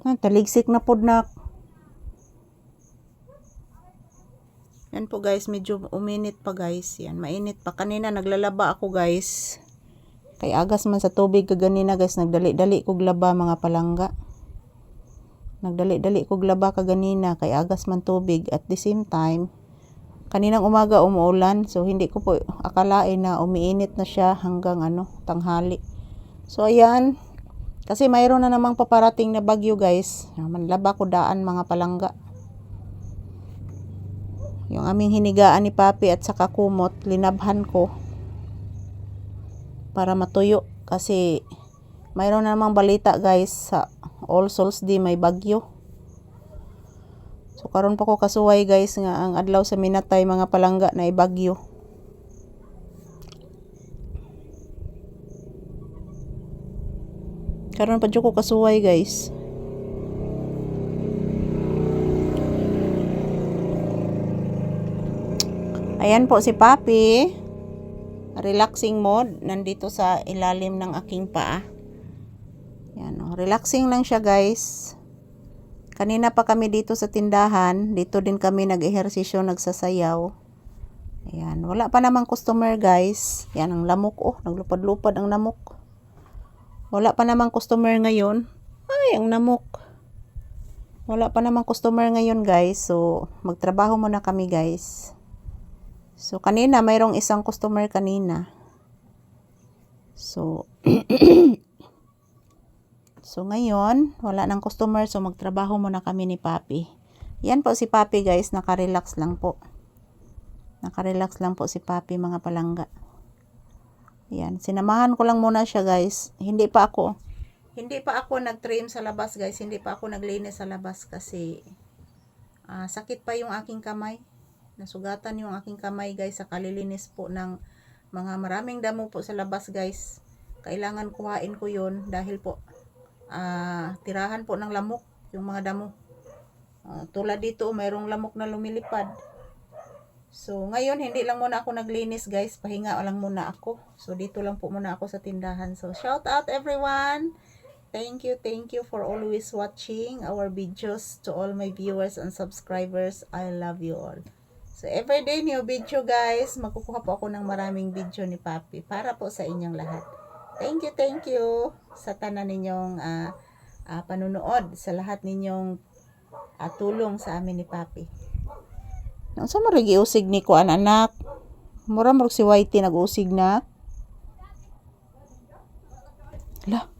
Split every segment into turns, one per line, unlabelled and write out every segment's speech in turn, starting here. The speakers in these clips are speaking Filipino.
Taligsik na pod nak. Yan po guys, medyo uminit pa guys. Yan, mainit pa. Kanina naglalaba ako guys. Kay agas man sa tubig kaganina guys, nagdali-dali kog laba mga palangga. Nagdali-dali kog laba kaganina kay agas man tubig. At the same time, kaninang umaga umuulan, so hindi ko po akalain na umiinit na siya hanggang tanghali. So ayan, kasi mayroon na namang paparating na bagyo guys. Manlaba ko daan mga palangga. Yung aming hinigaan ni Papi at saka kumot, linabhan ko para matuyo kasi mayroon na namang balita guys sa All Souls Day may bagyo. So karon pa ko kasuway guys nga ang adlaw sa Minatay mga palangga na ibagyo. Karon pa jud ko kasuway guys. Ayan po si Papi. Relaxing mode. Nandito sa ilalim ng aking paa. Yan, relaxing lang siya guys. Kanina pa kami dito sa tindahan. Dito din kami nag-ehersisyo, nagsasayaw. Ayan, wala pa namang customer guys. Yan ang lamok. Oh, naglupad-lupad ang lamok. Wala pa namang customer ngayon. Ay, ang lamok. Wala pa namang customer ngayon guys. So, magtrabaho muna kami guys. So, kanina, mayroong isang customer kanina. So, so ngayon, wala nang customer. So, magtrabaho muna kami ni Papi. Yan po si Papi guys. Nakarelax lang po. Nakarelax lang po si Papi mga palangga. Yan. Sinamahan ko lang muna siya guys. Hindi pa ako nag-trim sa labas guys. Hindi pa ako naglinis sa labas kasi sakit pa yung aking kamay. Nasugatan yung aking kamay guys sa kalilinis po ng mga maraming damo po sa labas guys. Kailangan kuhain ko yun dahil po tirahan po ng lamok yung mga damo. Tulad dito mayroong lamok na lumilipad. So ngayon hindi lang muna ako naglinis guys, pahinga lang muna ako. So dito lang po muna ako sa tindahan. So shout out everyone. Thank you for always watching our videos. To all my viewers and subscribers, I love you all. So, everyday new video guys. Magkukuha po ako ng maraming video ni Papi para po sa inyong lahat. Thank you sa tanan ninyong panunood, sa lahat ninyong tulong sa amin ni Papi. Nang sa marigi usig ni ko anak. Mura marag si Whitey nag-usig na. Lah.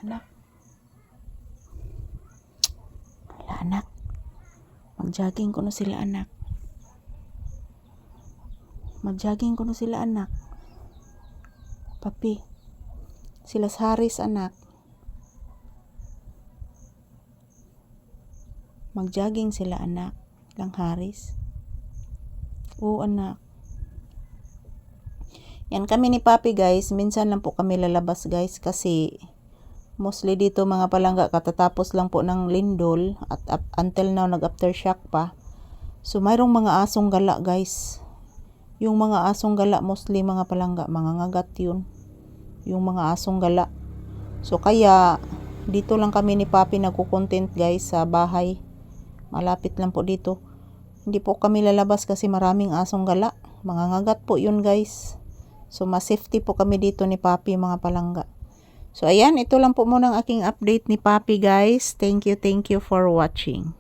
Anak. Anak, mag-jogging ko na sila anak. Mag-jogging ko na sila anak. Papi, sila Haris anak. Mag-jogging sila anak. Lang Haris. Oo anak. Yan kami ni Papi guys. Minsan lang po kami lalabas guys kasi mostly dito mga palangga katatapos lang po ng lindol at until now nag-aftershock pa. So mayroong mga asong gala guys. Yung mga asong gala mostly mga palangga, mga ngagat yun. Yung mga asong gala. So kaya dito lang kami ni Papi nagko-content guys sa bahay. Malapit lang po dito. Hindi po kami lalabas kasi maraming asong gala. Mga ngagat po yun guys. So mas safety po kami dito ni Papi mga palangga. So, ayan, ito lang po muna ang aking update ni Papi guys. Thank you for watching.